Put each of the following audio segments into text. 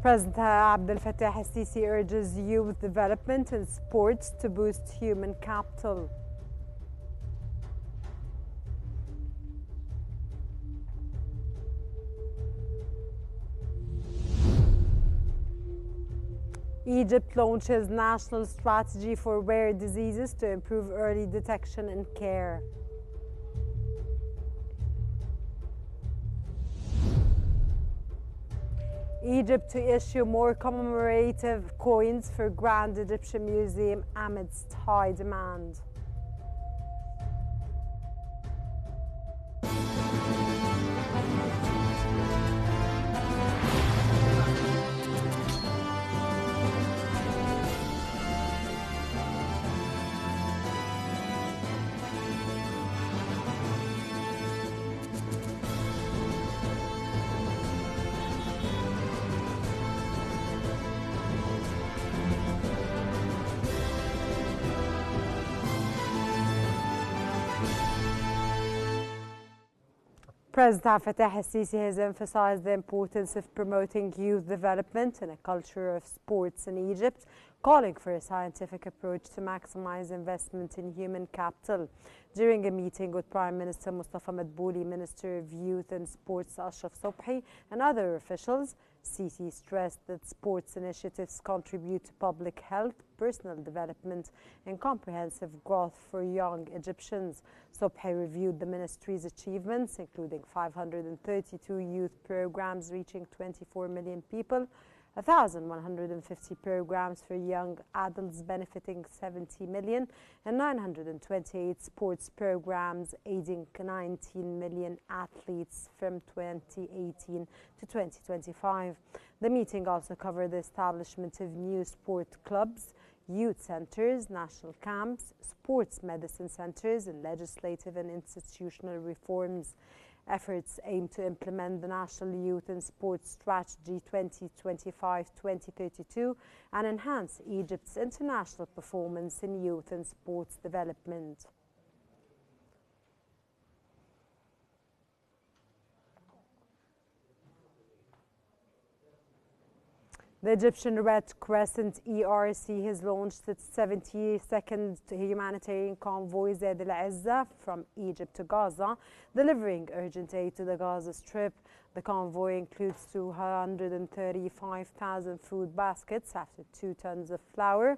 President Abdel Fattah al-Sisi urges youth development and sports to boost human capital. Egypt launches national strategy for rare diseases to improve early detection and care. Egypt to issue more commemorative coins for Grand Egyptian Museum amidst high demand. President Fattah al-Sisi has emphasized the importance of promoting youth development and a culture of sports in Egypt, calling for a scientific approach to maximize investment in human capital. During a meeting with Prime Minister Mustafa Madbouli, Minister of Youth and Sports Ashraf Sobhi, and other officials, Sisi stressed that sports initiatives contribute to public health, personal development, and comprehensive growth for young Egyptians. Sobhi reviewed the ministry's achievements, including 532 youth programs reaching 24 million people, 1,150 programs for young adults benefiting 70 million, and 928 sports programs aiding 19 million athletes from 2018 to 2025. The meeting also covered the establishment of new sport clubs, youth centers, national camps, sports medicine centers, and legislative and institutional reforms. Efforts aim to implement the National Youth and Sports Strategy 2025-2032 and enhance Egypt's international performance in youth and sports development. The Egyptian Red Crescent ERC has launched its 72nd humanitarian convoy Zaid al-Izza from Egypt to Gaza, delivering urgent aid to the Gaza Strip. The convoy includes 235,000 food baskets after 2 tons of flour,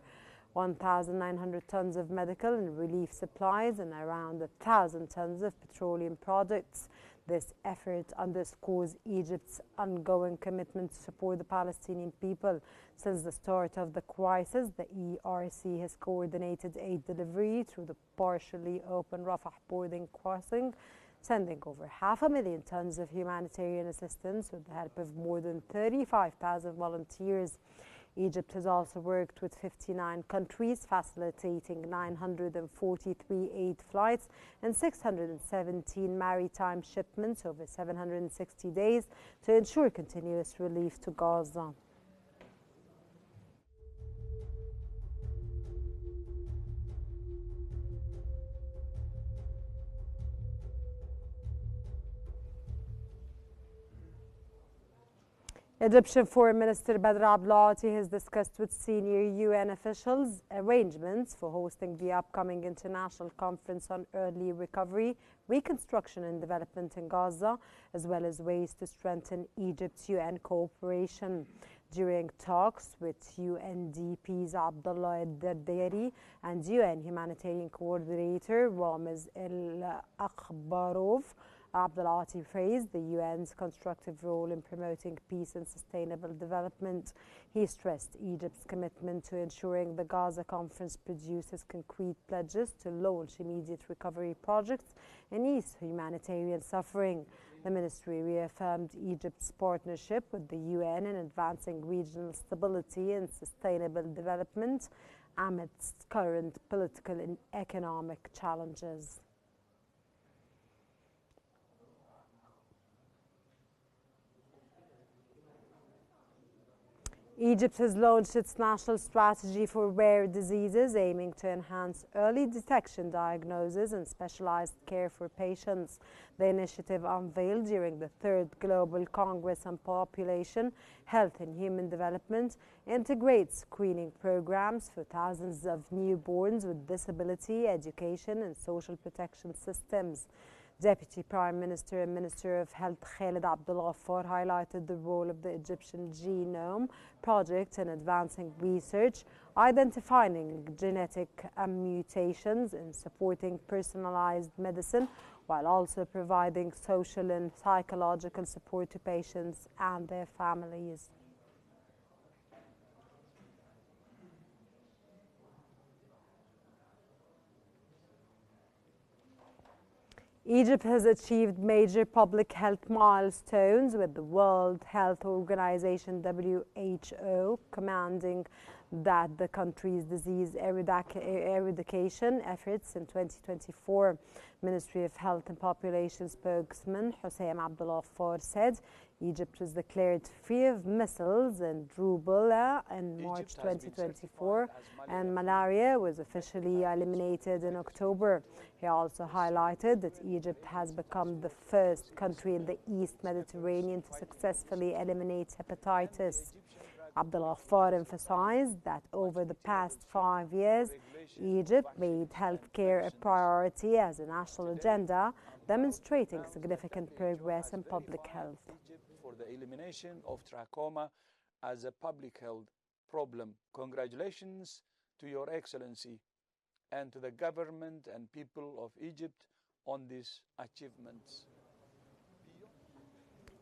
1,900 tons of medical and relief supplies, and around 1,000 tons of petroleum products. This effort underscores Egypt's ongoing commitment to support the Palestinian people. Since the start of the crisis, the ERC has coordinated aid delivery through the partially open Rafah boarding crossing, sending over 500,000 tons of humanitarian assistance with the help of more than 35,000 volunteers. Egypt has also worked with 59 countries, facilitating 943 aid flights and 617 maritime shipments over 760 days to ensure continuous relief to Gaza. Egyptian Foreign Minister Badr Abdulati has discussed with senior UN officials arrangements for hosting the upcoming International Conference on Early Recovery, Reconstruction and Development in Gaza, as well as ways to strengthen Egypt's UN cooperation. During talks with UNDP's Abdullah al-Dardari and UN Humanitarian Coordinator Ramiz al-Akhbarov, Abdulati praised the UN's constructive role in promoting peace and sustainable development. He stressed Egypt's commitment to ensuring the Gaza Conference produces concrete pledges to launch immediate recovery projects and ease humanitarian suffering. The ministry reaffirmed Egypt's partnership with the UN in advancing regional stability and sustainable development amidst current political and economic challenges. Egypt has launched its national strategy for rare diseases, aiming to enhance early detection, diagnosis and specialized care for patients. The initiative, unveiled during the 3rd Global Congress on Population, Health and Human Development, integrates screening programs for thousands of newborns with disability, education and social protection systems. Deputy Prime Minister and Minister of Health Khaled Abdul Ghaffar highlighted the role of the Egyptian Genome Project in advancing research, identifying genetic mutations and supporting personalized medicine, while also providing social and psychological support to patients and their families. Egypt has achieved major public health milestones, with the World Health Organization (WHO) commanding that the country's disease eradication efforts in 2024. Ministry of Health and Population spokesman Hussein Abdul Ghaffar said Egypt was declared free of measles and rubella in March 2024, and malaria was officially eliminated in October. He also highlighted that Egypt has become the first country in the East Mediterranean to successfully eliminate hepatitis. Abdul Ghaffar emphasized that over the past 5 years, Egypt made healthcare a priority as a national agenda, demonstrating significant progress in public health. For the elimination of trachoma as a public health problem. Congratulations to Your Excellency and to the government and people of Egypt on these achievements.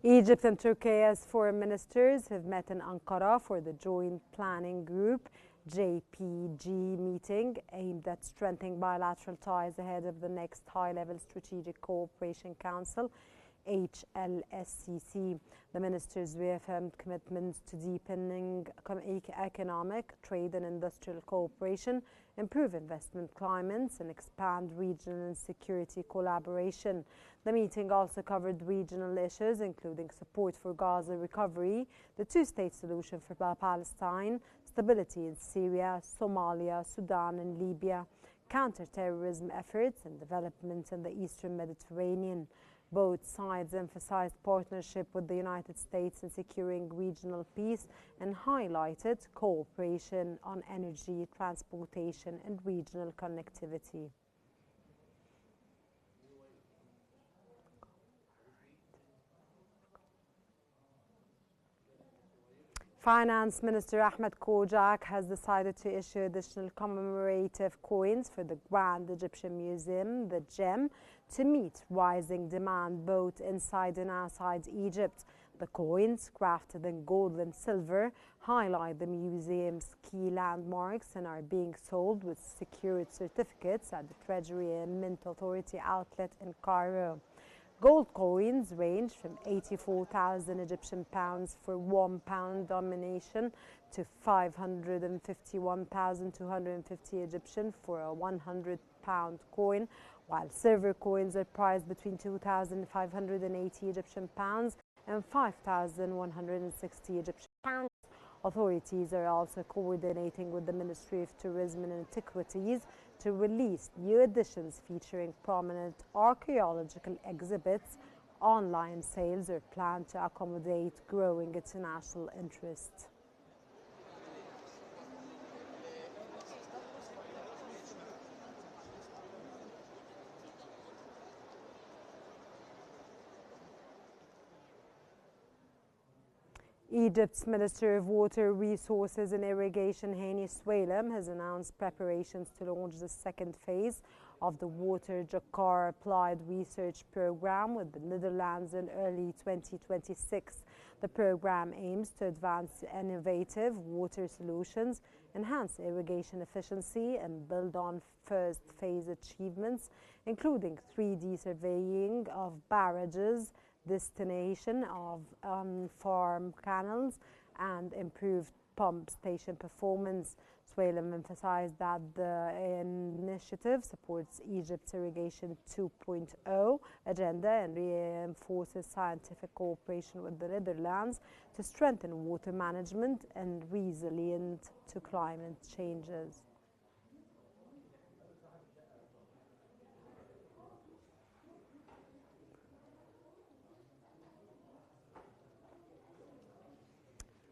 Egypt and Turkey's foreign ministers have met in Ankara for the Joint Planning Group JPG meeting aimed at strengthening bilateral ties ahead of the next high-level Strategic Cooperation Council HLSCC. The ministers reaffirmed commitments to deepening economic, trade and industrial cooperation, improve investment climates and expand regional and security collaboration. The meeting also covered regional issues including support for Gaza recovery, the two-state solution for Palestine, stability in Syria, Somalia, Sudan and Libya, counter-terrorism efforts and development in the Eastern Mediterranean. Both sides emphasized partnership with the United States in securing regional peace and highlighted cooperation on energy, transportation and regional connectivity. Finance Minister Ahmed Kojak has decided to issue additional commemorative coins for the Grand Egyptian Museum, the GEM, to meet rising demand both inside and outside Egypt. The coins, crafted in gold and silver, highlight the museum's key landmarks and are being sold with secured certificates at the Treasury and Mint Authority outlet in Cairo. Gold coins range from 84,000 Egyptian pounds for £1 denomination to 551,250 Egyptian for a £100 coin, while silver coins are priced between 2,580 Egyptian pounds and 5,160 Egyptian pounds. Authorities are also coordinating with the Ministry of Tourism and Antiquities to release new editions featuring prominent archaeological exhibits. Online sales are planned to accommodate growing international interest. Egypt's Minister of Water Resources and Irrigation, Hani Swalem, has announced preparations to launch the second phase of the Water Jakar Applied Research Program with the Netherlands in early 2026. The program aims to advance innovative water solutions, enhance irrigation efficiency, and build on first phase achievements, including 3D surveying of barrages, destination of farm canals and improved pump station performance. Suhailem emphasized that the initiative supports Egypt's Irrigation 2.0 agenda and reinforces scientific cooperation with the Netherlands to strengthen water management and resilience to climate changes.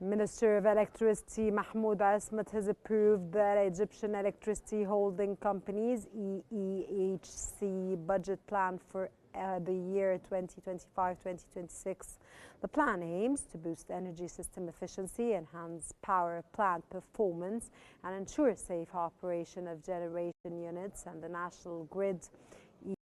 Minister of Electricity Mahmoud Asmat has approved the Egyptian Electricity Holding Company's EEHC budget plan for the year 2025-2026. The plan aims to boost energy system efficiency, enhance power plant performance, and ensure safe operation of generation units and the national grid.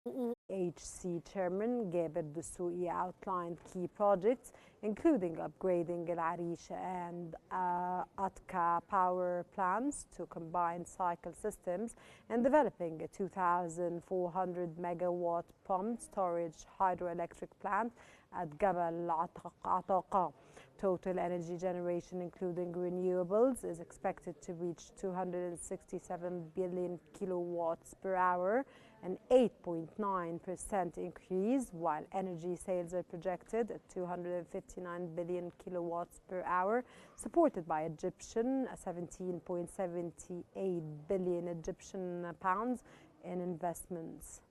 EEHC Chairman Gaber Dessouki outlined key projects, including upgrading Al Arish and Atka power plants to combined cycle systems and developing a 2,400 megawatt pumped storage hydroelectric plant at Jabal Ataqa. Total energy generation, including renewables, is expected to reach 267 billion kilowatts per hour, an 8.9% increase, while energy sales are projected at 259 billion kilowatts per hour, supported by 17.78 billion Egyptian pounds in investments.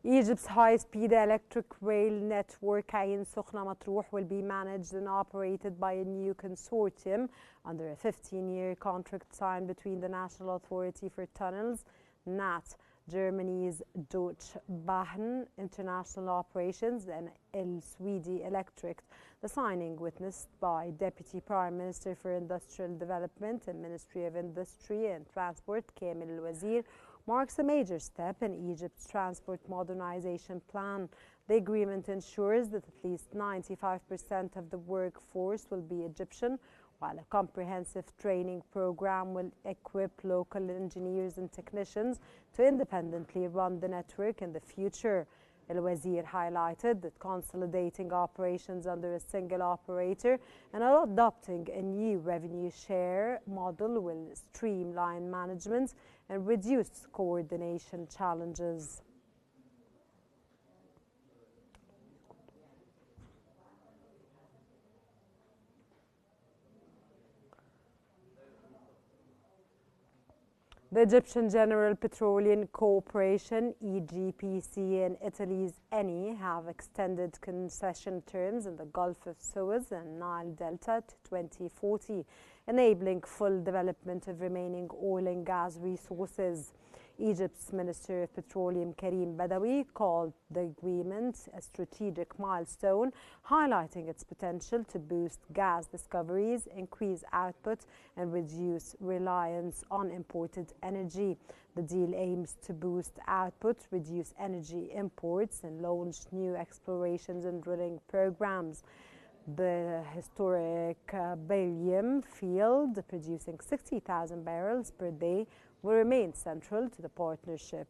Egypt's high-speed electric rail network Ain Sokhna Matruh will be managed and operated by a new consortium under a 15-year contract signed between the National Authority for Tunnels, NAT, Germany's Deutsche Bahn International Operations, and El Swedi Electric. The signing, witnessed by Deputy Prime Minister for Industrial Development and Ministry of Industry and Transport Kamel El-Wazir, marks a major step in Egypt's transport modernization plan. The agreement ensures that at least 95% of the workforce will be Egyptian, while a comprehensive training program will equip local engineers and technicians to independently run the network in the future. El-Wazir highlighted that consolidating operations under a single operator and adopting a new revenue share model will streamline management and reduce coordination challenges. The Egyptian General Petroleum Corporation, EGPC, and Italy's Eni have extended concession terms in the Gulf of Suez and Nile Delta to 2040, enabling full development of remaining oil and gas resources. Egypt's Minister of Petroleum Karim Badawi called the agreement a strategic milestone, highlighting its potential to boost gas discoveries, increase output, and reduce reliance on imported energy. The deal aims to boost output, reduce energy imports, and launch new explorations and drilling programs. The historic Baylium field, producing 60,000 barrels per day, will remain central to the partnership.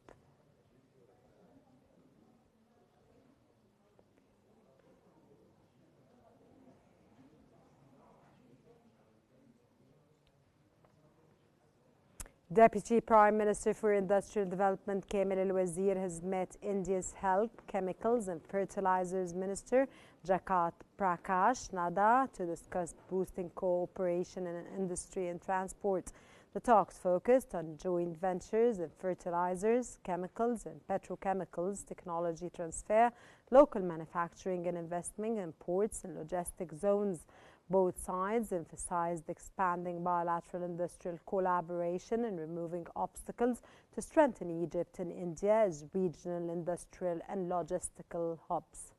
Deputy Prime Minister for Industrial Development Kamel El-Wazir has met India's Health, Chemicals and Fertilizers Minister Jagat Prakash Nada to discuss boosting cooperation in industry and transport. The talks focused on joint ventures in fertilizers, chemicals and petrochemicals, technology transfer, local manufacturing and investment in ports and logistic zones. Both sides emphasized expanding bilateral industrial collaboration and removing obstacles to strengthen Egypt and India as regional industrial and logistical hubs.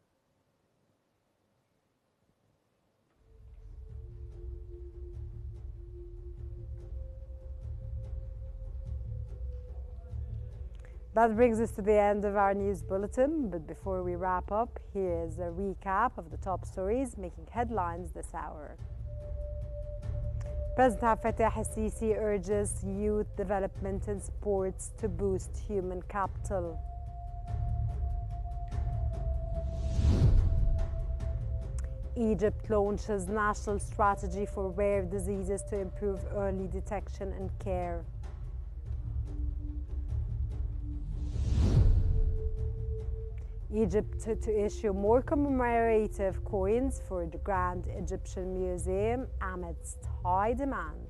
That brings us to the end of our news bulletin, but before we wrap up, here's a recap of the top stories making headlines this hour. President Fattah al-Sisi urges youth development in sports to boost human capital. Egypt launches national strategy for rare diseases to improve early detection and care. Egypt to issue more commemorative coins for the Grand Egyptian Museum amidst high demand.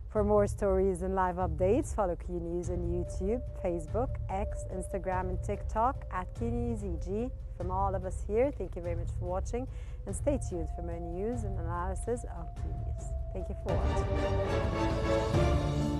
For more stories and live updates, follow Qnews on YouTube, Facebook, X, Instagram and TikTok at QNewsEG. From all of us here, thank you very much for watching and stay tuned for more news and analysis on Qnews. Thank you for watching.